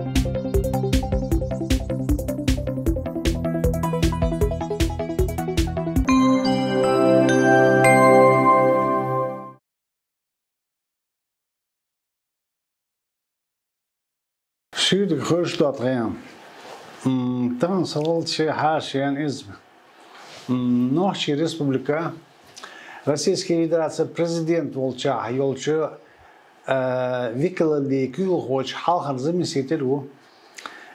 شيء خرج تطعيم تان صوت شيء حاشيان اسم نوحشي республика Российский Федерация президент волча yolcu виклали кюлхоч халхар заместителю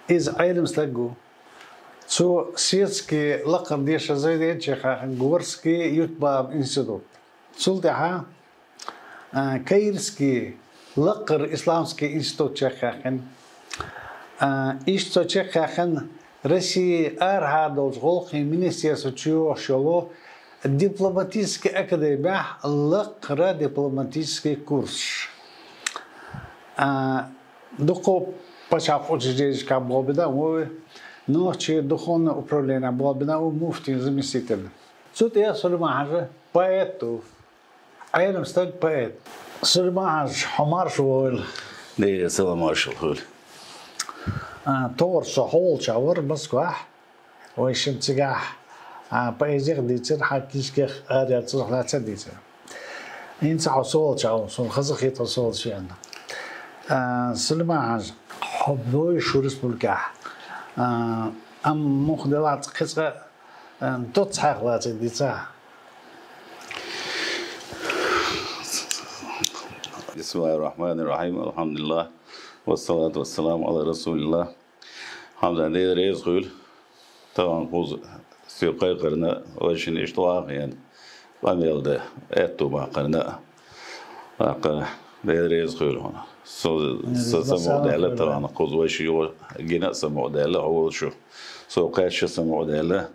из айрымслэгу цо светский лакар деша зайдечеха Горский ютбаб институт цултаха Каирский лакар исламский институт чехахен Ишто чехахен России архадолж голхи министерство чего шело дипломатический академия лакра дипломатический курс. Духов почав учредить как болбида, но че духовное управление болбида у муфти заместитель. Тут я сульмахаж поэтов, а я стать поэт. Сульмахаж Хамар швоил. ليه سلام شغل تور صحول شاور بس واح ويشم تجاح بأيزيق ديتر حكيش كخ أريد تصلح لا تديتر إنت عصول شاو صون خزق يتصول شيئا سلمة حاجة حبوي شو رسبولكا أم مخدلات قصة تتصحق لا تديتر بسم الله الرحمن الرحيم الحمد لله والصلاة والسلام على رسول الله حمد لله رئيس خيل طبعا خوز سيقاي قرنا وشين اشتواق يعني قام يلده اتو ما قرنا قرنا رئيس خيل هنا سمو دالة طبعا خوز وشي جينا سمو دالة هو شو سوقات شو سمو دالة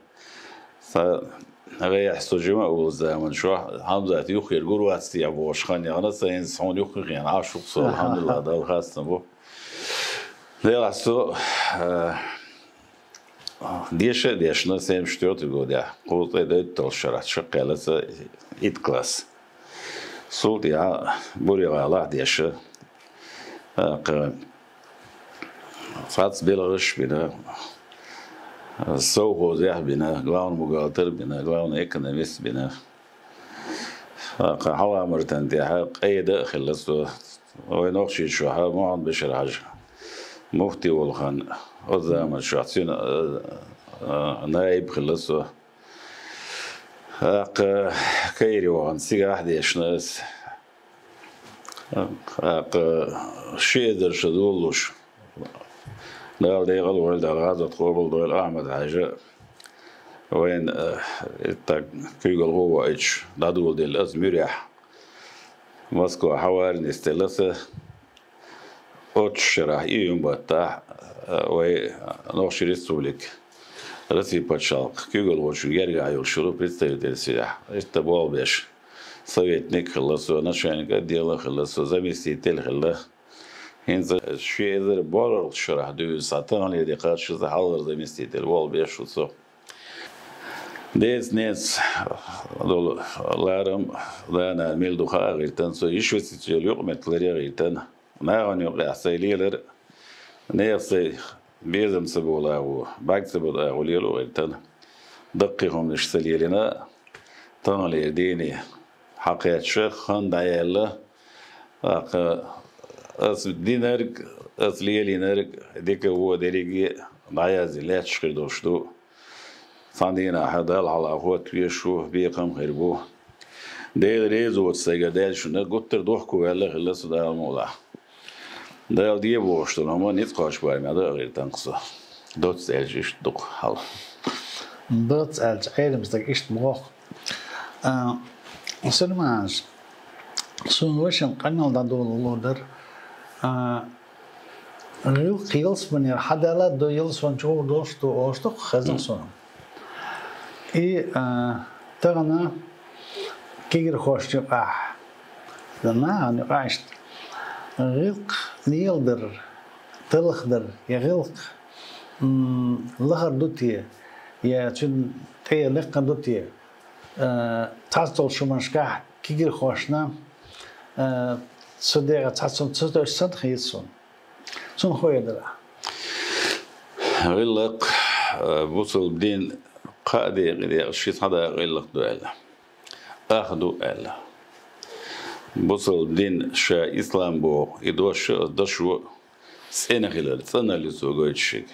غير حسوجما والزمن شو حمزة يخير جورو استيعاب وشخان يعني سين صون يخير يعني عاشق صل الحمد لله ده الخاص نبو ده عسو ديش نسيم شتوت يقول ده قوت ده تلشرت شقيلة إيد كلاس صوت يا بوري غلا ديش فاتس بيلغش بنا سوهو زيح بنا غلاون مقاتل بنا غلاون ايكونوميست بنا حوا مرتين تيها قيد خلصو وينوخشي شوها ما عند بشر حاجة مفتي والخان قدام الشخصين نائب خلصو كيري وان سيجا أحد يشناس شيء در شدولوش دال ديغل ولد الغازة قبل دول أحمد حاجة وين كيقول هو إيش دادول ديل أزميريح مسكو حوار نستلسه أوتش شرح إيوم بطاح وي نوشي ريستوليك رسي باتشالق كيقول وشو يرجع يلشرو بريستيل ديل سياح إستبوال بيش سويتنيك خلصو نشان قد يلا خلصو زميستي تل خلص هنز شيء إذا بارر شرح دو ساعتان ليدي قاد شذ حاضر زي مستيت الوال بيشو صو ديز ناس دول لارم لانا ميل دو خا غيرتن سو يشو سيتيل يوم متلري غيرتن ناغن يوقع سيليلر نيسي بيزم سبولا و باك سبولا وليلو غيرتن دقيهم نش سليلنا تان ليديني حقيقة شيخ خان دايلا أس دينارك أس ليالينارك ديك هو ديريجي نعيز لا تشكر دوشتو صندينا حدال على هو تبيشو بيقام غيربو ديل ريزو تسجدال شو نقطر دوحكو ولا خلص ده الموضوع ده دي بوشتو نما نتقاش باي ما ده غير تنقصه دوت سالجش دوق حال دوت سالج عيلم مستك إيش تبغى سلمانش سون وشن قنال ده دول لودر غير قيلس من الحدالة دو يلس من جو دوستو أشتو خزن سون تغنى كير خوش تبقى لما نقاشت غلق نيلدر تلخدر يغلق لخر دوتيه يا تون تي لق دوتيه تاستول شمشكا كير خوشنا صديقة تحسن تصدق سنت خيسون سون خوي دلا غلق بوصل بدين قادي غير شيء هذا غلق دوال أخذوا ألا بوصل بدين شا إسلام بو يدوش دشوا سنة خلال سنة اللي سوقت شيء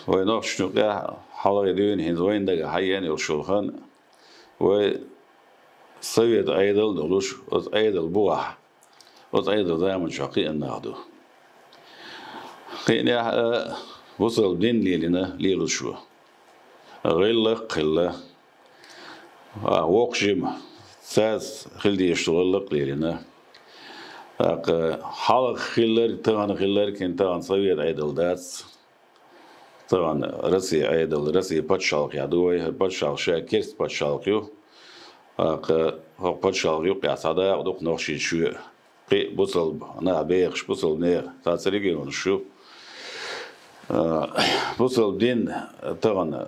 وينوش شنو حالا يدين هنزوين دقة حيان يرشلخان و سويت أيدل دلوش أز أيدل بوح أز أيدل زمن شقي النهضو قينا وصل بدين ليلنا ليلو شو غير قلة وقجم ساس خلدي يشتغل ليلنا حالا خلر تغن خلر كن تغن سويت أيدل داس طبعا رسي أيدل رسي بتشالق يدوي بتشالق شيء كيس بتشالقيو بتشالق يقع صدا ودق نوشي شو قي بوصل أنا بيخش بوصل نير تاسريجي ونشوف بوصل بدين طبعا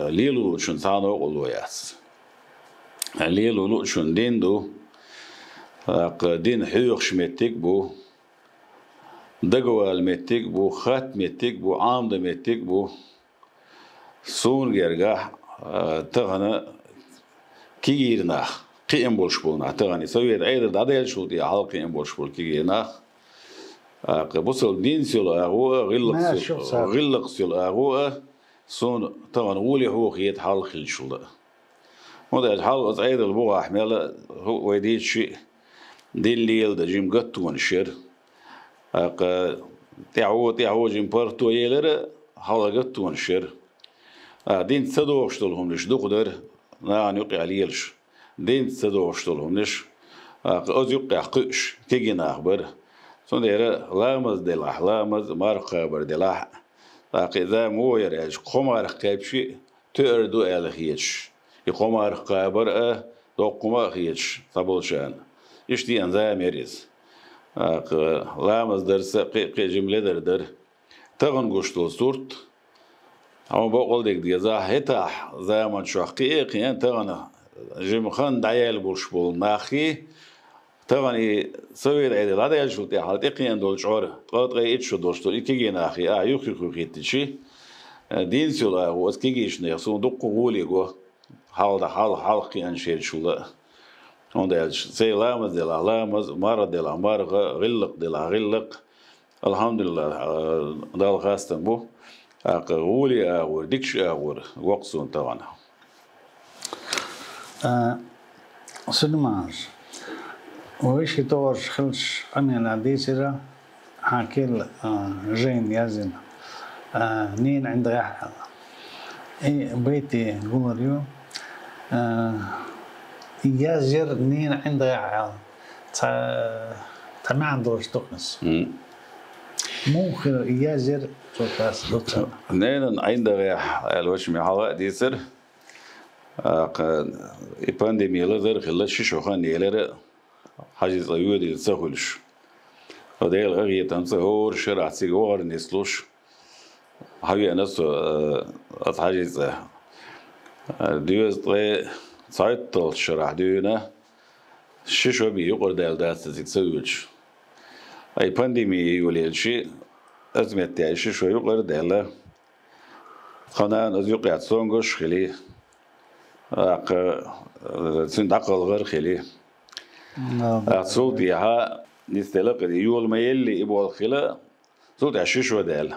ليلو شن ثانو قلوياس ليلو شن دين دو دين حيوخ شمتك بو دقوال متك بو خات متك بو عامد متك بو سون جرجح تغنى كيرنا قيم بولش بولنا تغني سويت أيضا داديل شو دي حال قيم بولش بول كيرنا بوصل دين سيل أغوة غلق سيل أغوة سون طبعا غولي هو خيط حال خل شو ده وده حال أز أيضا البوغة أحمل هو ويديت شيء دين ليل ده جيم قطون شير تعو جيم بارتو يلر حال قطون شير دين تصدق اشتلهم ليش دو قدر نعني يقع ليلش دين تصدق اشتلهم ليش أز يقع قش كيجينا أخبر سندير لامز دلاح لامز مارق بردلاح إذا مو يرجع قمر قابشي تردو ألخيش يقمر قابر دو قمر خيش طبلشان يشتي أنزا مريز لامز درس قي جملة در تغن قشتو صورت أما بقول ديك دي زا هتا زمان شاقي قيان تغن جمخان دعيال بولش بول ناخي طبعا سويت عيد هذا يشوف تي حالتي قيان دول شعور قلت غير شو دوستو كيجي ناخي يخي خيتشي دين سولا هو كيجيش نيسون دق قولي جو حال قيان شير شو لا هذا سي لامز دلا لامز مار دلا مار غلق دلا غلق الحمد لله دال خاستن بو قولي اور ديكش اور وقصون طبعا سلمان وإيش يطور خلش أمين عديسرة حاكيل جين يازن نين عند غاح بيتي قمريو يازر نين عند غاح ما عندوش تقنص مو خير يازر توكاس دوتر نين عند غاح الوش محاوة ديسر البانديميا لذر خلش شوخان يلر حاجة زيود يتسهلش هذا الغية تنسهور شرع سيجوار نسلوش حبي أناس حاجة ديوز طي سايتل شرع ديونا شو بيقول دال داس تسويش أي بانديمي يقول شيء أزمة تعيش شو يقول دال خنان أزيق يعتصونغش خليه سندقل غير خليه صوتي ها نستلق يول ما يلي يبغى الخلا صوتي عشيش ودال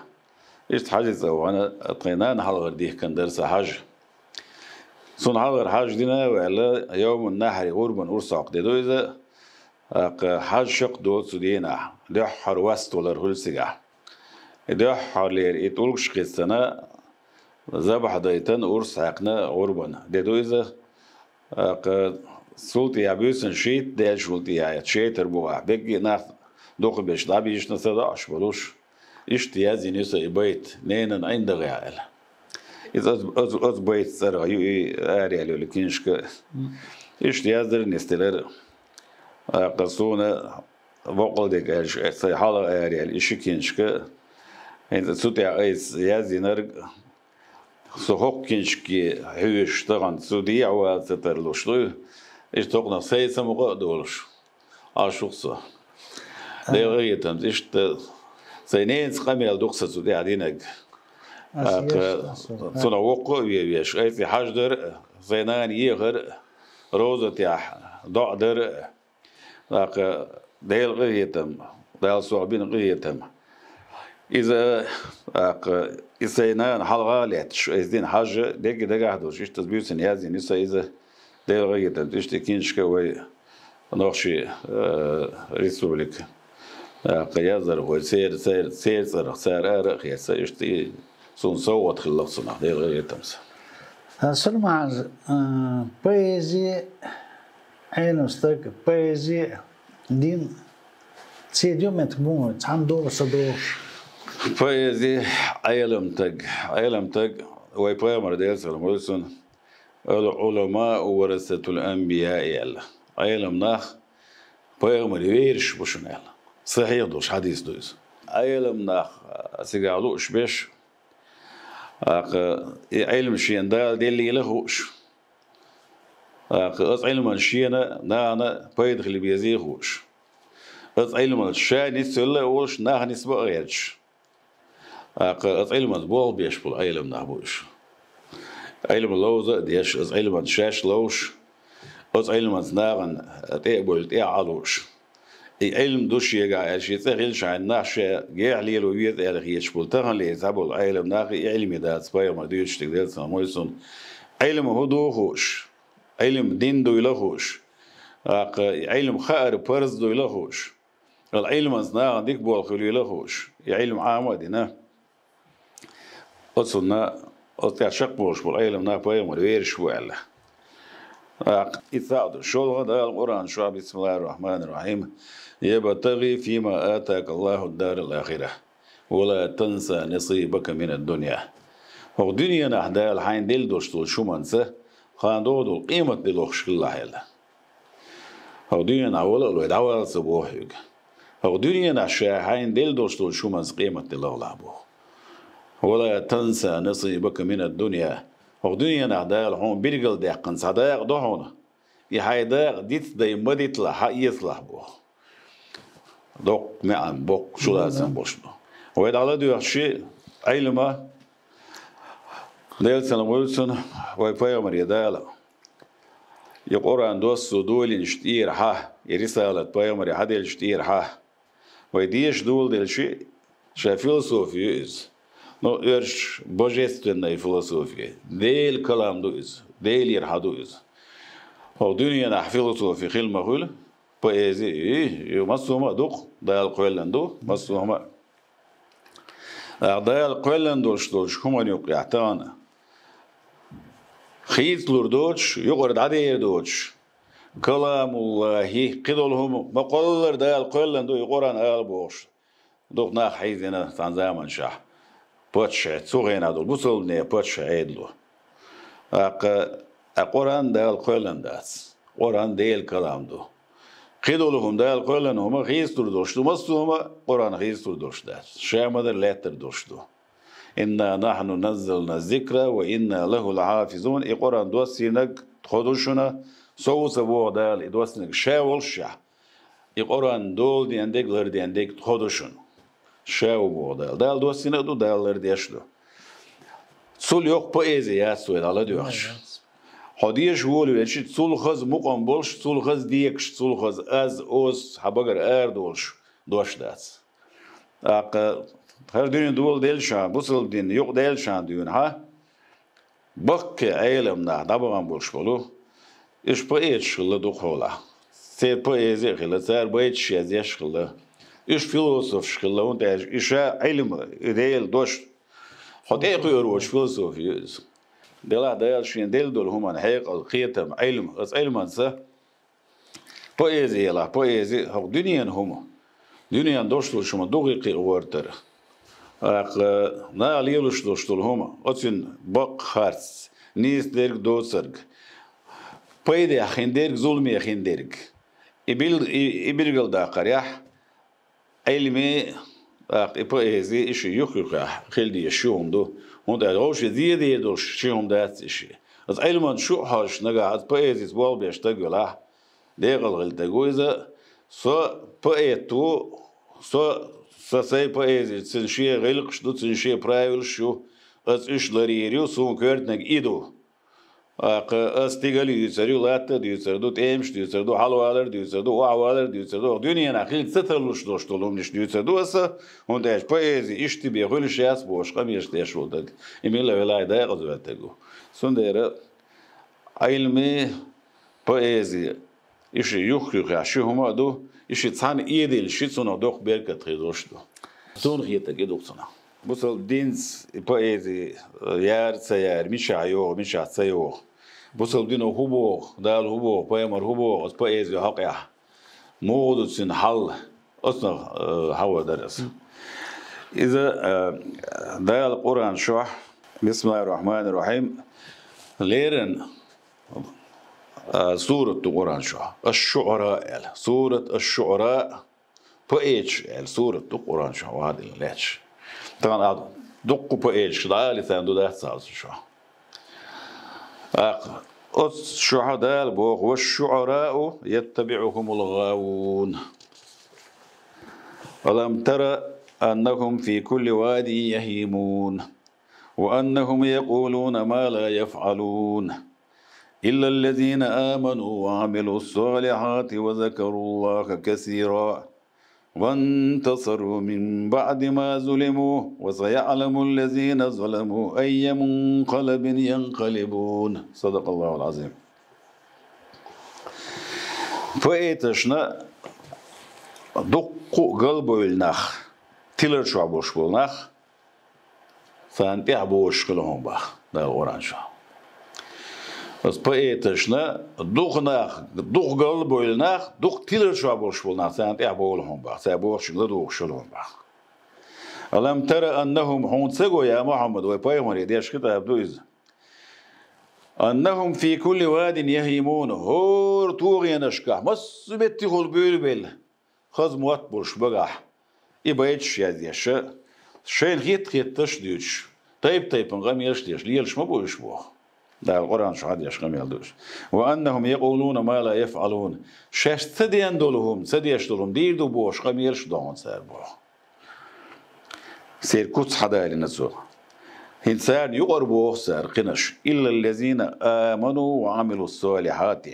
إيش حاجة زو أنا طينان حلقة ديه كان درس حاجة صون حلقة حاجة دينا وعلى يوم النحر غربا أرساق ديدو إذا حاجة شق دوت سدينا ده حروست ولا رهول سجع ده حرلير يتولش قصنا زبح دايتن أرساقنا غربا ديدو إذا سولتي يابيسن شيت ديال شولتي يا شيتر بوع بيجي ناس دوق بيش لا بيش نصدقش بلوش اشتيازي نسا يبيت نينن عند غيال إذا أز بيت سر يو أريال ولكنش اشتيازر نستلر قصونا بقول ديك سي حالا أريال إشكينش إذا سوتي عايز يازي نرج سوق كينشكي هوش طبعا سودي عوا سترلوشلو إيش تقنا سيسا مقدولش عشوقسا ده غير تمز إيش سينين سقمي دقصة سودي عدينك صنع وقو ويش أي حجدر زينان يغر روزة يح ضعدر لك ديل غيتم ديل صعبين غيتم إذا إنسان حلقات شو إذن حاجة دقة حدوش إيش تسبيوس نيازي نسا إذا ديل غيتم إيش تكينش كوي نوخشي ريسبوليك قيازر هو سير أرخ يسا سون صوت خلصنا ديل غيتم سلمع بيزي عينوستك بيزي دين تسيديو متمو تعندو صدور بيزي عيلمتك ويبرمر ديل سلمولسون العلماء ورثة الأنبياء يلا عيلمناخ برمر ويرش بوشنال صحيح دوش حديث دوز عيلمناخ سيقالوش بيش علم شيء ده اللي لهوش علم الشيء أنا بيدخل اللي بيزيهوش علم الشيء نسأله وش نسبة غيرش علم البول بيشبل علم نهبوش علم اللوزة ديش علم الشاش لوش علم الناغن تقبل تعالوش علم دوش يجا شيء تغير شان ناشة جعلي لو يد على يشبل تغن لي زبل علم ناقي علم ده سبايا ما ديش تقدر سامويسون علم هدو خوش علم دين دو يلهوش علم خير برز دو يلهوش العلم أصنع ديك بول خلي يلهوش علم عام ودينا أصلنا أصلا شق بوش بالعلم ناقي ما ديرش وعلا إثاد شو هذا القرآن شو بسم الله الرحمن الرحيم يبتغي فيما آتاك الله الدار الآخرة ولا تنسى نصيبك من الدنيا والدنيا نحدا الحين دل دوشتول شو منسى خان دودو قيمة دلوخش الله يلا والدنيا نعولا لو يدعولا صبوح يوك والدنيا نحشا حين دل دوشتول شو منسى قيمة دلوخ لعبو ولا تنسى نصيبك من الدنيا والدنيا نحدا الحين بيرقل ديقن صداق دهونا يحيداق ديت داي مديت لحق يصلح بو دوق معن بوق شو لازم بوشنو ويدعولا دو شيء علمه ديل سلام ويلسون ويبايا مريدالا يقرأ دوس دول نشتير ها يرسالة بايا مري حدا نشتير ها ويديش دول ديل شيء فيلسوفيز نو إرش بوجستنا فيلسوفي ديل كلام دوز ديل يرحدوز هو دنيا نح فيلسوفي خيل مقول بأزي يمسوما دوق دال قولندو مسوما دال قولندوش هم يقطعنا خيط لردوش يقرد عدير دوش كلام الله قدولهم مقولر دال قولندو يقران آلبوش دوق ناخ حيزنا تنزامن شح بوتش تسوغينا دول بوصلني بوتش عيدلو أقران دال قولنداس قران ديل كلام دو قدولهم دال قولن هما خيط لردوش دو مصوما قران خيط لردوش داس شامدر لاتر دوش دو إنا نحن نزلنا الذكر وإنا له الحافظون إقران دوسينك تخدوشنا سو سبوع دال إدوسينك شاول شا إقران دول دي عندك لر دي عندك تخدوشن شاو بوع دال دوسينك دو دال لر ديشلو سول يوق بأيزي ياسو إدالا ديوش حديش هولو يلشي سول خز مقام بولش سول خز ديكش سول خز أز أوس حباقر أردولش دوش داس her dünya dolu değil şan, bu sıl din yok değil şan düğün ha. Bak ki eylemde dabagan boş bolu, iş bu et şılı duhola, ser bu ezekle, ser bu et şezye şılı, iş filosof şılı, und işe ilim değil doş, hatta yürüyormuş filozofiyüz. Dela değil şin del dolu human haykal qiyatem ilim, az ilmansa bu eziyela, bu ezi, hak dünyanın humu, dünyanın doşlu şuma doğru ortara. Na lijeluš doštul homa, ocin bak harc, nis derg docerg. Payde ahinderg zulmi ahinderg. İbirgal da qarah, ilmi ipoezi işi yok xildi yaşıyordu. Onda roş diye doş şiyonda işi. Az ilman şu harç naga az poezi bol beşte göla. Degal gılda goyza so poetu so سسي بأيزي تنشي غلق شدو تنشي برايل شو أس إش لريريو سون كورتنك إيدو أس تيغل يوتسريو لاتا ديوتسردو تيمش ديوتسردو حلوالر ديوتسردو وعوالر ديوتسردو دنيا نخيل سترلوش دوشتولوم نش ديوتسردو أسا هنداش بأيزي إشتي بيغل شاس بوش قميش تيشو داد إميلا ولاي دايق زواتيغو سندير علمي بأيزي إشي يخيخ عشي هما دو إشي تسان إيديل شي سونا دوخ بيركة تخيدوش دو سون خيطة كدوك سونا بوصل دينز بأيزي يار سيار ميشا يوغ ميشا سيوغ بوصل دينو هبوغ دال هبوغ بايمر هبوغ أس بأيزي حقيا مودو تسين حل أصنا هوا درس إذا دال القرآن شوح بسم الله الرحمن الرحيم ليرن سورة القرآن شو الشعراء سورة الشعراء بأيش سورة القرآن شو هذا ليش طبعا دق بأيش لا لسان ده ساز شو الشهداء البوخ والشعراء يتبعهم الغاوون ألم ترى أنهم في كل وادي يهيمون وأنهم يقولون ما لا يفعلون إلا الذين آمنوا وعملوا الصالحات وذكروا الله كثيرا وانتصروا من بعد ما ظلموا وسيعلم الذين ظلموا أي منقلب ينقلبون صدق الله العظيم فأيتشنا دق قلب النخ تلر شعبوش بالنخ فانتع بوش كلهم بخ ده القرآن شو بس بأيتشنا دوخ قلب النخ دوخ تلر شعبوش بالنخ فانتع بولهم بخ سابوش لدوخ شلهم بخ ألم ترى أنهم حونسقوا يا محمد ويبايمر يديش كده أبدو إذا أنهم في كل واد يهيمون هور توغي نشكح مس بتخل بيلبل خز موات برش بقح إبايتش يديش شين خيت تشديش طيب نغم يشديش ليش ما بوش بوه ده القرآن شو عاد يشغم يلدوش وأنهم يقولون ما لا يفعلون شاش سديان دولهم سديش دولهم ديردو بوش غم يرشدون سار بوه سير كوتس حدا لنزول إنسان يقربوه سار قنش إلا الذين آمنوا وعملوا الصالحات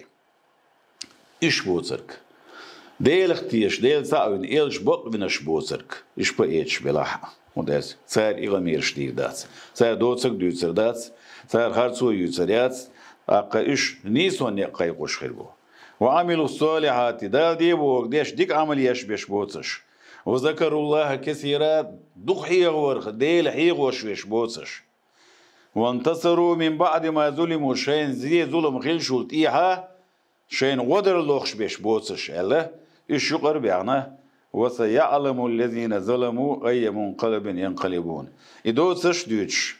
إيش بوزرك ديل اختيش ديل ساوين إيش بق بنش بوزرك إيش بأيش بلاحة وداس سار إغمير شديد داس سار دوتسك دوتسر داس سار خارسو يوتسريات أقا إيش نيسون يقاي قوش خيربو وعملوا الصالحات دا ديبو ديش ديك عمل يشبش بوتسش وذكروا الله كثيرا دق حيغور ديل حيغوش ويش بوتسش وانتصروا من بعد ما ظلموا شين زي ظلم خلشوا إيها شين غدر لوخش بيش بوتسش ألا إيش يقر بيعنا وسيعلم الذين ظلموا أي منقلب ينقلبون إدوتسش دوتش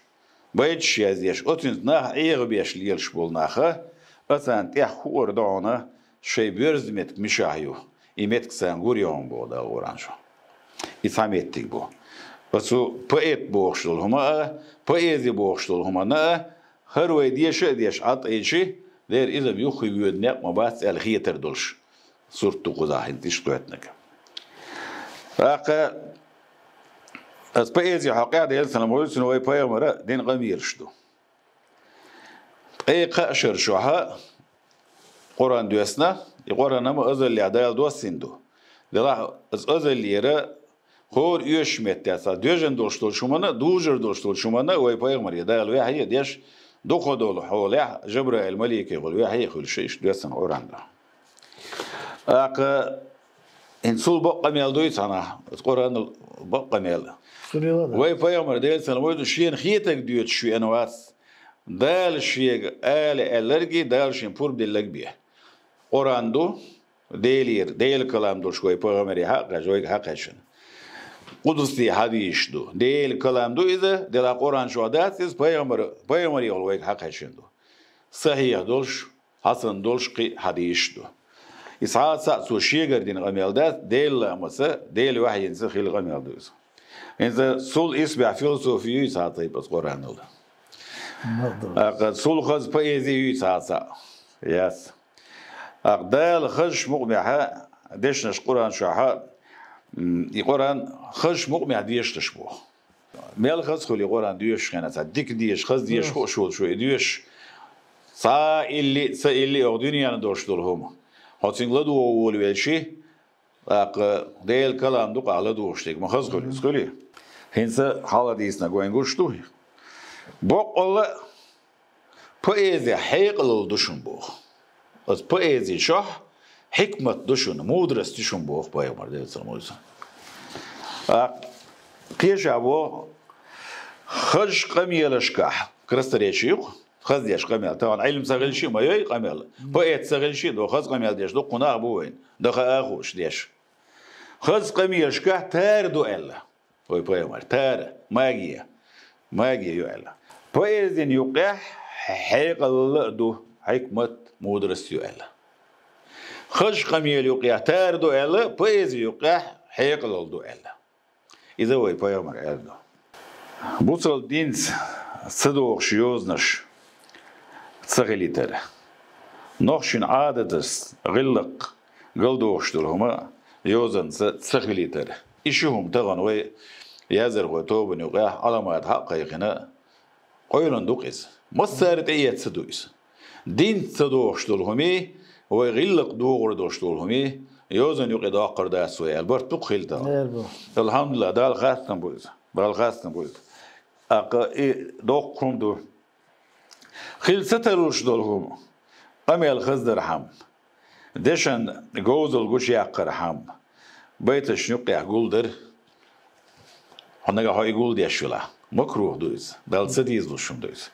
بيتش يزيش أتنت ناح إيغ بيش ليلش بولناخا أتان تيح خور دعونا شي بيرزمتك مشاهيو إيمتك سانغور يوم بودا الغرانشو إساميتك بو بسو بأيت بوخشتول هما بأيزي بوخشتول هما نا هروي ديش عط إيشي دير إذا بيوخي بيودنك ما بس الخيتر دولش صورتو قزاحين تشتوتنك أقا أس بأيزي حقيقة ديل سلام ويلسن وي بايمرا دين غمير شدو أي قاشر شوها قرآن دوسنا يقرأ نما أزل اللي عدال دوسين دو دلا أزل اللي يرى خور يشمت تاسا دوجن دوشتول شمانا دوجر دوشتول شمانا وي بايمر يدال ويحيى ديش دو دول حوله جبرائيل الملك يقول ويحيى كل شيء دوسن قرآن ده أقا إنسول بقى ميل دويت أنا القرآن بقى ميل وي بايمر ديل سلام ويدو شين خيتك دويت شو أنواس دال شيء ألرجي دال شين فور بدلك بيه قرآن دو ديل كلام دو شوي بايمر حق جوي حق هشن قدسي حديث دو ديل كلام دو إذا دل قرآن شو دات إز بايمر يقول ويك حق هشن دو صحيح دولش حسن دولش قي حديث دو إسعاد سأسو شيء قردين غميل دات ديل لامسا ديل واحد ينسى خيل غميل دوز إنسا سول إسبع فيلسوفي يسعاد طيب بس قرآن دو أقد سول خز بايزي يسعاد سا ياس أقدال خش مقبحة ديش نش قرآن شوحا يقران خش مقمع ديش تشبه مال خز خلي قران ديش خنات ديك ديش خز ديش خو شو ديش سا اللي أردني أنا دوش دولهم هاتين لدو أول ويشي أق ديل كلام دوق على دوشتك ما خز خلي هنسا حالا ديسنا قوين قشتوه بق الله poezija hekal dušun Bog. Od poezije šah hikmat dušun, mudrost dušun Bog pojamar devcel muzan. Qiyashavo خرج قميل شكاح كرست ريشيق خذ ديش قميل طبعا علم سغل شيء ما يي قميل بقيت سغل شيء دو خذ قميل ديش دو قناع بوين دو خاخوش ديش خذ قميل شكاح تار دو إلا وي بيامر تار ماجية يو إلا بويزين يقح حيقل دو حكمة مدرس يو إلا خرج قميل يقح تار دو إلا بويز يقح حيقل دو إلا إذا وي بيامر إلا بوصل دينز صدوق شيوزنش تسغليتر نوخشين عادتس غلق قلدوشتلهما يوزن تسغليتر إشيهم تغن وي يازر وطوبن يقاح علامات حقيقنا قيلن دوقيز مصارت ايات صدويس دين صدوقشتلهمي وغلق دوغر دوشتلهمي يوزن يقيد آقر داسوي البرت بقخيلتا الحمد لله دال خاستن بويز بالخاستن بويز دوق كومدو خيل ستروش دولهم قميل خزدر حم دشن جوزل جوش يقر حم بيت شنوق يقولدر هنگا هاي يقول ديشولا مكروه دويز دال سديز دوشم دويز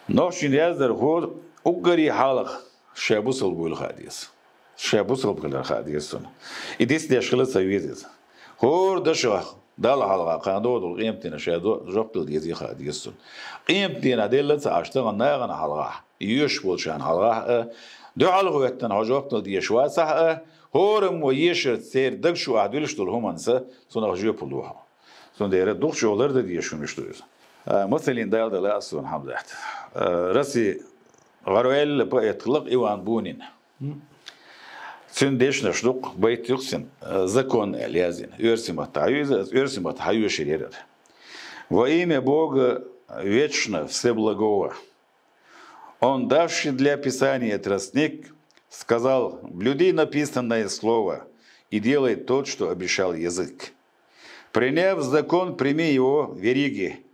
نوشين يازدر خور اقري حالق شابوسل بول خاديس شابوسل بول خاديسون إديس ديشخل سويزيز خور دشوا دال حلقة قاندو دول قيمتنا شادو جبتل ديزي خاديسون قيمتنا دلت عشتغن ناغن حلقة يوش بولشان حلقة دو حلقوتن هجبتل ديشوا صح هورم ويشر سير دقشو عدولش دول همانسا سون جو بلوها سون ديره دقشوlar da diyešuništujuz مثلين دال دلا سون حمدات راسي غرويل بيتلق ايوان بونين سندش نشدق بيت يقسم زكون اليازين يرسم تحيو شرير во имя Бога вечно всеблагого. Он, давший для Писания тростник, сказал: блюди написанное слово и делай то, что обещал язык. Приняв закон, прими его вериги,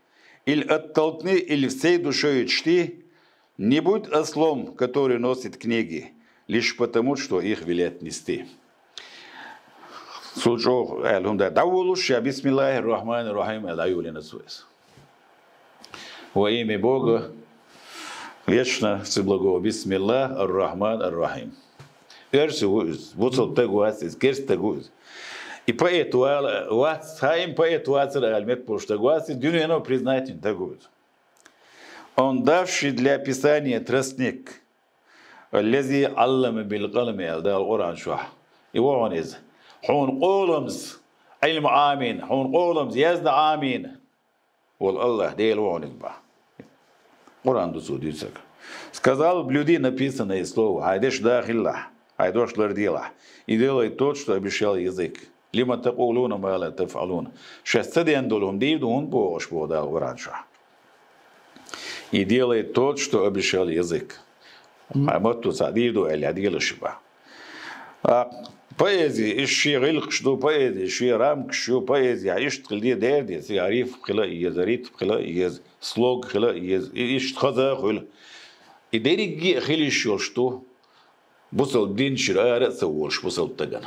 или оттолкни, или всей душою чти, не будь ослом, который носит книги, лишь потому, что их велят нести. Суджо элхумда давулуша бисмиллахир рахманир рахим элаюлина суэс. Во имя Бога вечно всеблагого бисмиллах ар-рахман ар-рахим. Эрсугуз, буцал тагуаз, керстагуз. И поэтому Хаим поэтому альмет поштагуаз, дюнено признать тагуз. Он, давший для Писания тростник, الذي علم بالقلم ده القرآن شو يوانيز حون قولمز علم آمين حون قولمز يزد آمين والله ده الوانيز با قرآن دو ديسك сказал блюди написанное слово айдеш дахилла айдош лардила и делай то, что обещал язык лима тaquluna ма ла тафалун шестаден долум дидун бош бода القرآن шо и делай то, что обещал язык. Амоту садиду или адилышба. Поэзия ищи рылк что поэзия ищи рамк что поэзия ищ тхли дерди сиариф хила езарит хила ез слог хила ез ищ хаза хила. И дерги хили что бусал дин ширара савош бусал таган.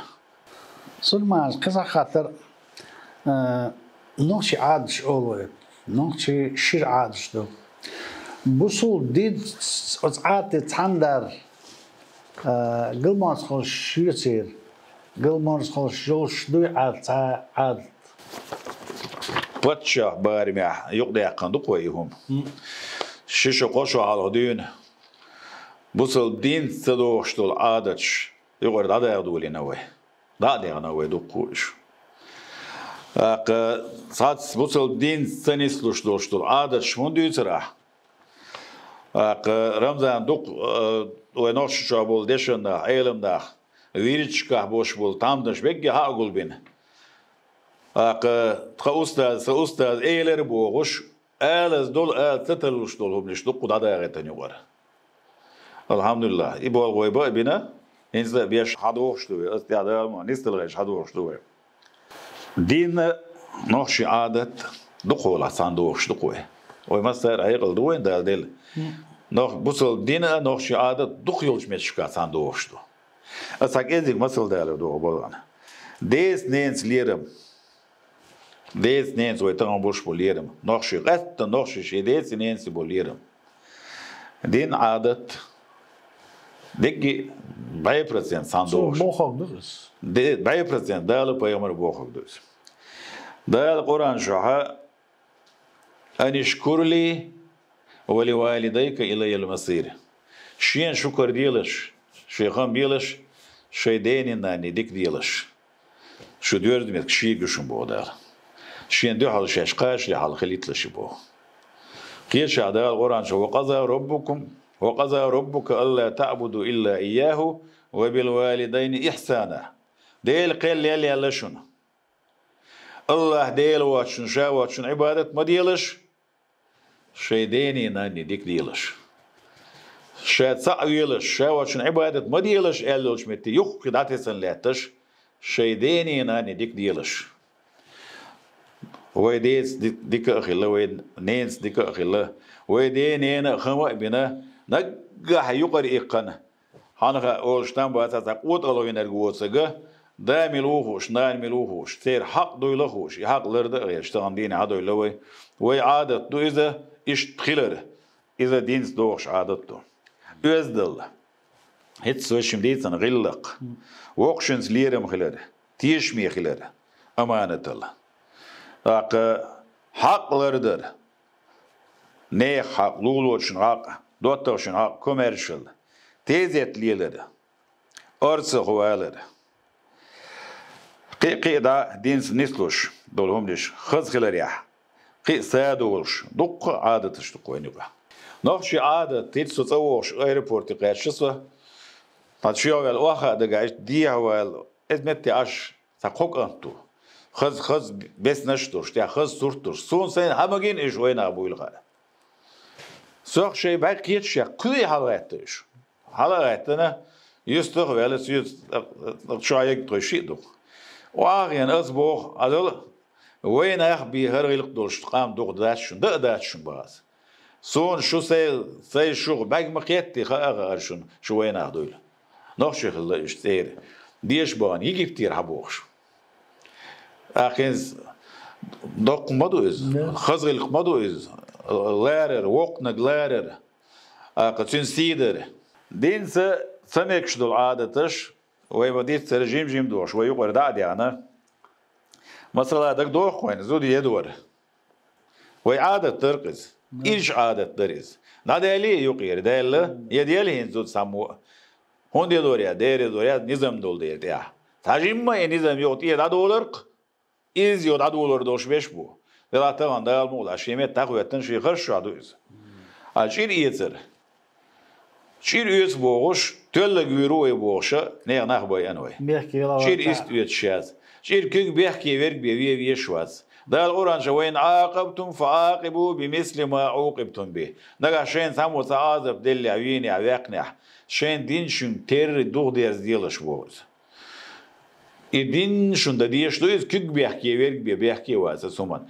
سلمان كذا خاطر نوشي عادش أول نوشي شير عادش دو بوصل ديد أصعد تندر قلماس خل شيرتير قلماس خل شوش دوي عاد باتشا بارمع يقضي قندق ويهم شيشو قشو على دين بوصل دين صدوش دول عادش يقول هذا يدولي نوي هذا نوي دقوش ساعات بوصل دين سنسلوش دول عادش من ديترا رمضان دوق ونوش شابول دشن دا علم دا ويرچ کا بوش بول تام دش بگی ها گل بین تخ أستاذ إيلر بوغش آلز دول تتلوش دول هم نشتق قد عدا غيتن يغار الحمد لله إبوا الغيبة بنا إنسا بيش حدوش دوي استعداد ما نستلغيش حدوش دوي دين نوشي عادت دقولا صندوقش دقوي ومثلا هيقل دوي دال نوح بوصل دين نوشي عادت دقيولش مشكا صندوقش دو أساق إزيك مثل دال دو بولغانا ديس نينس ليرم ديس نينس ويتان بوش بوليرم نوشي غست نوشي شي ديس نينس بوليرم دين عادت دقي 2% صندوق بوخوك دوس دي 2% دال بيامر بوخوك دوس دال قرآن شوها أن اشكر لي ولوالديك إلي المصير شين شكر ديلش شيخان بيلش شي ديني ناني ديك ديلش شو ديور دميت شي قشن بو دال شين دو حال شاشقاش لي حال خليت لش بو قيش دال قرآن شو وقضى ربك ألا تعبدوا إلا إياه وبالوالدين إحسانا ديل قيل لي يلا شنو الله ديل واتشن شا واتشن عبادة ما ديلش شي ديني ناني ديك ديلش شا تسعويلش شا واتشن عبادة ما ديلش قالوش متي يخ قدعتي سنلاتش شي ديني ناني ديك ديلش ويديس ديك أخيلا وين نينس ديك أخيلا ويدينينا خما بنا نجح يقرأ إقنا هنخا أولشتان باتا تقوت الله ينرجوسجا دا ملوخوش نان ملوخوش تير حق دويلخوش حق لرد يشتغل دين عدو لوي وي عادت دو إذا إشتخلر إذا دينس دوش عادته أزدل هيت سوشم ديتن غلق وقشنس ليرم خلر تيشمي خلر أمانة الله حق لردر نيخ حق لولوشن حق دوتوشن حق كوميرشل تيزيت ليلر أرس خوالر قي دا دينس نسلوش دولهم ليش خز خلر يح قي سادولش دق عادتش دقوين يبقى نفشي عادة تيتسو تصوش ايربورت قيادشسوه تشيوال واخا دقايش ديهوال ازمتي عش تقوك انتو خز بس نشتوش تيا خز سورتوش سون سين همگين ايش وين ابويل غاله سوق شي باقيتش يا كل حالاتش حالاتنا يستغ ولا سيس شايك تشي دو واغين اسبوع ادل وين اخ بي هرغلق دولش قام دوغ داتشن باز سون شو سي شو باق مقيتي خاغرشن شو وين اخدول نوخ خلا اشتير ديش بان يجي كتير حبوخش اخيز دوق مدوز خزغلق مدوز لارر وقنق لارر قتين سيدر دينس سمكش دول عادتش ويبديت ترجيم جيم دوش ويقر دعدي انا مثلا دك دوخ وين زود يدور ويعادة ترقز إيش عادة دريز نادالي يقير دال يديالي هنزود سامو هون دي دوريا دير دوريا نظام دول دير تيا تاجيم ما نظام يوتي دا دولرق إز يود دولار دوش بيش بو دلا تمام دال مولا شيمت تقويتن شي خرش عدوز أشير يتر شير يوت بوغش تل غيروي بوغشا نخ باي انوي شير است يوت شاز شير كيك بيحكي ورق بي شواز دال اورانج وين عاقبتم فعاقبوا بمثل ما عوقبتم به نغا شين سامو تعاذب دل عيني عواقنح شين دين شن تر دوغ ديز ديلش بوز الدين شن دديش دوز كيك بيحكي ورق بيحكي واز سومن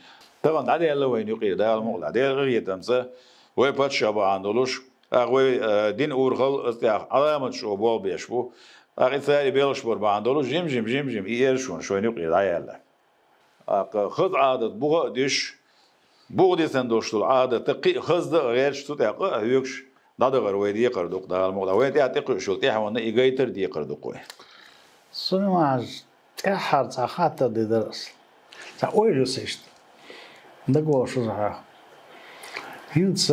طبعا دادي الله وين يقير دال مغلا دال غيتمسا وي باتشابا عندلوش أقوى دين أورخل استياخ علامة شو بول بيشبو أقول ثاني بيلش بور بعندلو جيم إيرشون شوي نقي دايلا خذ عادة بوغ ديش بوغ دي سندوشتول عادة تقي خذ غير شو تاقى هيوكش دادا غير ويدي قردوق دا الموضوع وين تعتقد شو تيح وانا إيجايتر دي قردوق سوني معج تحر تخاطر دي درس تقول سيشت دقوا شو صحيح هنس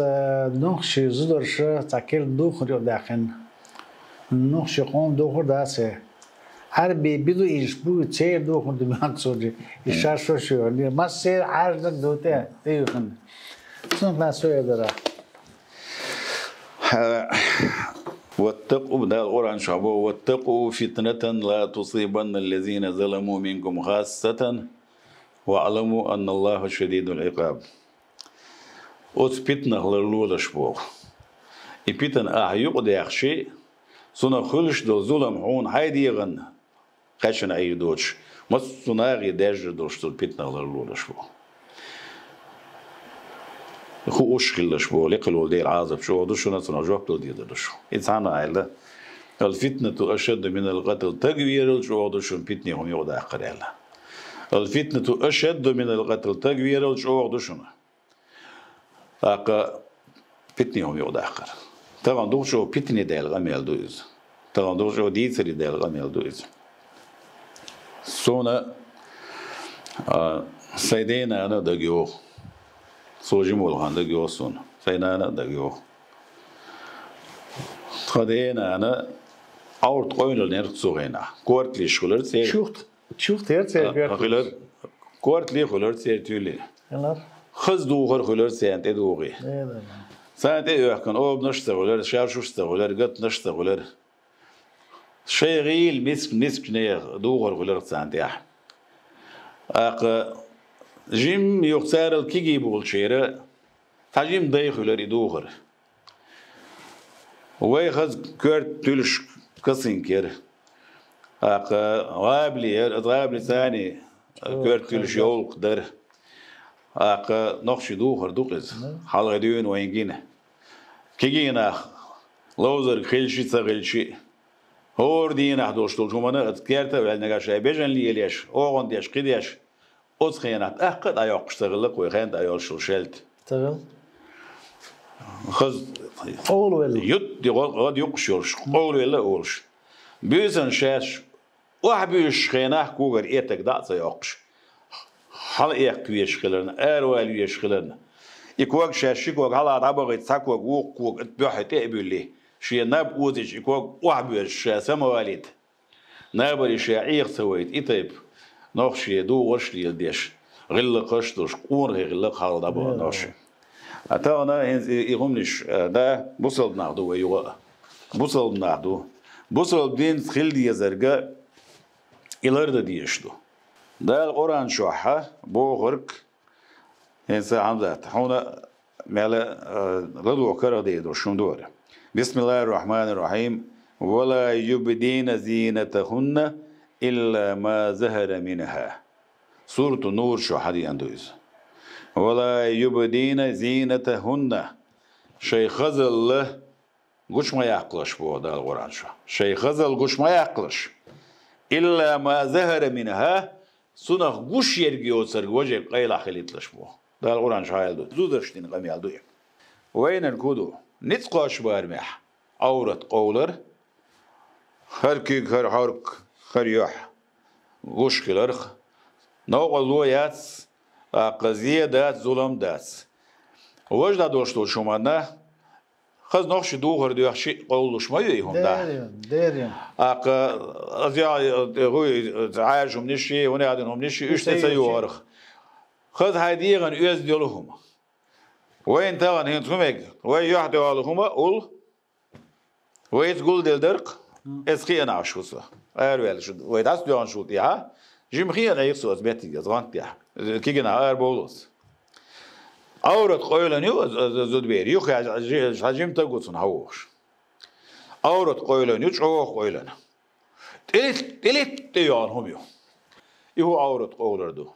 نخشي زدرش تاكل دوخر يوداخن نخشي قوم دوخر داسه هر بيدو إيش بو تير دوخر دماغ سوجي إشار شو ما سير عارض دوته تيخن سون لا سوية درا واتقوا بدال القرآن شعبه واتقوا فتنة لا تصيبن الذين ظلموا منكم خاصة واعلموا أن الله شديد العقاب أوت بيتنا للولش بول إبيتنا يقضي أخشي سنة خلش دو ظلم هون هايدي غن قشن أي دوش مس سناغي داج دوش دو بيتنا للولش بول خو أشخلش بول يقلوا دي العازب شو دوشو نصنع جواب دي دوشو إنسان عائلة الفتنة أشد من القتل تقوير الجوع دوشو بيتني هم يقضي أقرأ الفتنة أشد من القتل تقوير الجوع دوشو أقا فتني هم يقضي أقرأ طبعا دوشو بيتني ديال غميل دويز طبعا دوشو ديسري ديال غميل دويز سونا سيدينا أنا دقيو سوجي مولغان دقيو سونا سيدنا أنا دقيو خدينا أنا أورت قوينل نيرك سوغينا كورت لي شغلر سير شوخت هير سير خلر كورت لي خلر سير تولي يلا خز دوغر خلر سيانت دوغي سانت يحكن أوب نشتغلر شارشوش تغلر قط نشتغلر شيء غيل مسك نير دوغر خلر سانت يح جيم يختار الكيجي بولشيرة تجيم ضيق خلر دوغر ويخز كورت تولش قصين كير غابلي ثاني كورت تولش يول قدر نقش دوخر دوقز حلقة ديون وينجينا كيجينا لوزر خلشي تغلشي هور دينا دوش دول جمانا اتكيرتا وعلنا قاشا بيجن ليش اوغن ديش قديش اتخينات احقد ايوق اشتغلق ويخينت ايول شلشلت تغل خز أول ولا يد غاد يقشورش أول ولا أولش بيزن شاش واحد بيش خيناه كوغر إيتك دعسة يقش حال إيك يشخلنا أروال يشخلنا يكوغ شاش يكوغ حال عبغ يتساكوغ ووق اتبوح تقبلي شي ناب وزج يكوغ واحد بيش شاسم والد نابري شاعيق سويت إتيب نوخشي دو غشلي يديش غلق قشتوش قون غلق حال عبغ نوشي أتانا يغمنش ده بوصل ناخدو ويوغا بوصل ناخدو بوصل بين خلدي يزرقا إلارد ديشتو ده القرآن شوحة بوغرك إنسا حمزات حونا مالا غدو كرا ديدو شمدور بسم الله الرحمن الرحيم ولا يبدين زينتهن إلا ما زهر منها سورة النور شوحة دي أندويز ولا يبدين زينتهن شيء خزل قش ما يعقلش بو ده القرآن شيء خزل قش ما يعقلش إلا ما زهر منها سنخ قش يرجي وصر وجه قيل خليتلش بو ده القرآن هايلدو زودرشتين قم يالدو وين الكودو نتقاش بارمح عورت قولر خركيك خر حرك خريح قش خلرخ نوغ لوياتس قضية دات ظلم دات وجد دوشتو شمانا خز نخش دوغر دو يخشي قولوش ما يهم ده داريم عايشهم نشي ونعدنهم نشي ايش تسيوارخ خز هاديغن يوز ديالهم وين تاغن هنتمك وين يحدو علىهما قول وين تقول ديال درق اسخي انا عشوصه ايروال شو وين داس ديان شو يا جيم خيان ايسو ازبتي زغانت يا كيجنا بولوس أورد قيلن زود بير يخ حجم تقصن هوش أورد قيلن يشوخ قيلن تلت تيان هم يهو أورد قولردو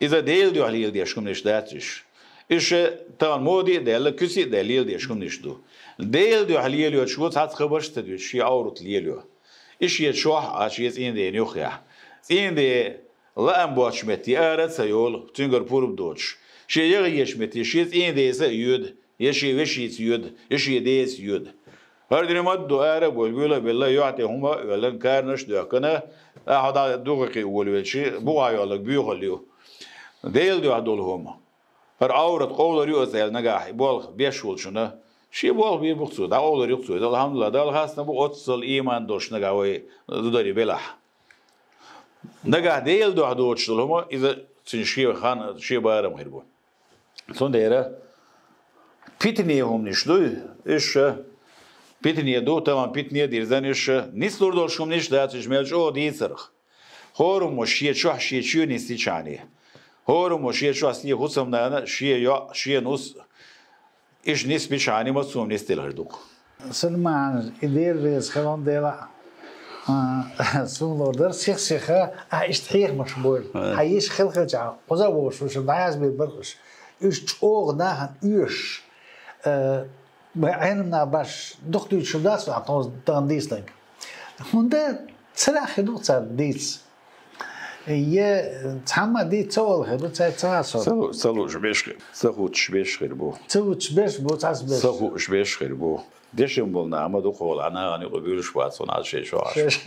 إذا ديل دو عليل ديشكم نش داتش إيش تان مودي ديل كسي دليل ديشكم نش دو ديل دو عليل يشوف ساعات خبرش تدو شيء أورد ليلو إيش يشوح عشيز إن دي نيوخيا إن دي لا أمبوش متي أرد سيول تنقر بورب دوتش شيء يغيش متي شيء إن ديس يود يشي وشيت يود يشي ديس يود هردي مدو أرب والبيلا بالله يعطي هما ولا كارنش دكنا هذا دوغي والوشي بوعيالك بيخليو ديل دو هدول هما هر أورد قول ريوزيل نجاح بول بيشول شنو شيء بول بيبقصو ده قول ريوزيل ده الحمد لله ده الخاص نبو أتصل إيمان دوش نجاوي داري بلح نجاح ديل دو هدول شلون هما إذا تنشيو خان شيء بارم هربون son dera pitniye homnishdu ish pitniye do tamam pitniye dirzan ish nis lordol shumnish da tjmel jo di serx horum moshie chah shie chuni si chani هورم شيء شو أصلي خصم نانا شيء نص إيش نسبة شاني ما سوم نستيل هردوك سلمان إدير ريز خلون ديلا سون لوردر شيخة اشتحيخ مشبول حيش خلقة جا وزاوش وش بعاز بالبرش إيش تشوغ ناهن إيش عيننا باش دكتور شو داس وعطوز تغنديس لك هوندا تسلاخي دو تصار ديتس هي تحمى دي تول خير تساسو سلو شبيش سخو شبيش خير بو تو شبيش بو تاسبش سخو شبيش خير بو ديشم بولنا ما دو خول أنا قبيل شوات صنع شيء شو عاش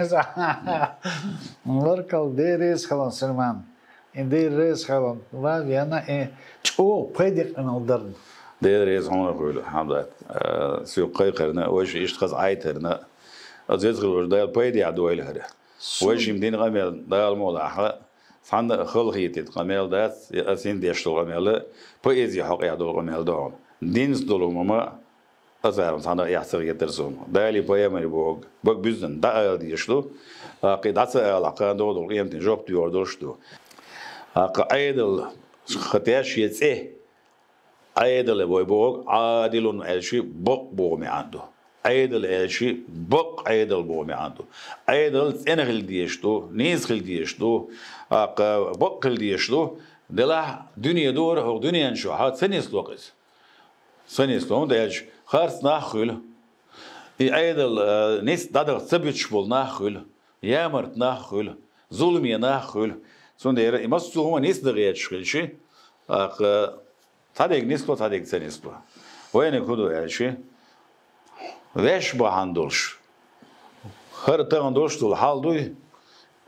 مركل ديريس خلون سلمان إن ديريس خلون وابي أنا تشو بديك أنا الدرن ديريس هون أقول حمد سوقي قرنا وش يشتغل عيترنا أزيد غير دايل بدي عدويل هذا وش يمدين غميل دايل موضع حلا فعند خلقية غميل داس أسين ديشتو غميل بدي حق يعدو غميل دون دينس دولو ماما أزعم صنع يحصل يدرسون دايلي بيامري بوق بيزن دايل ديشتو قيدات العلاقة دول قيمتين جوب تيور دوشتو قايدل ختياش يتسه عيدل بوق عادلون أشي بق مي عنده عيدل أشي بق عيدل بومي عنده عيدل سنغل ديشتو نيزغل ديشتو بق ديشتو دلا دنيا دور أو دنيا نشو هاد سنيس لوقس سنيس لون دايج خارس ناخل عيدل نيس دادر سبيتش بول ناخل يامرت ناخل ظلمي ناخل سون داير يمسو هو نيس دغيتش خلشي صدق نسلو صدق سنسلو وين كودو يعيشي ويش بهاندولش هر تاندولش دول حال دوي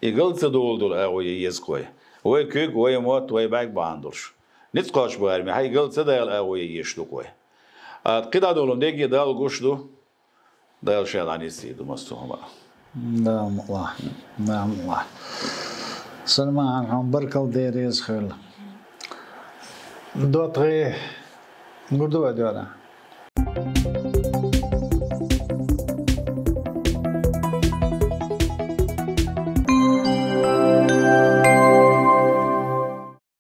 يقلت دول دول أوي يسقي وي كيك وي موت وي باك بهاندولش نتقاش بارمي هاي قلت دال أوي يشلو كوي كده دولون ديجي دال قوش دو دال شيء عن يسيدو مستوهم نعم الله نعم الله سلمان هم بركل ديريز خير دوت غي نقدو أدوانا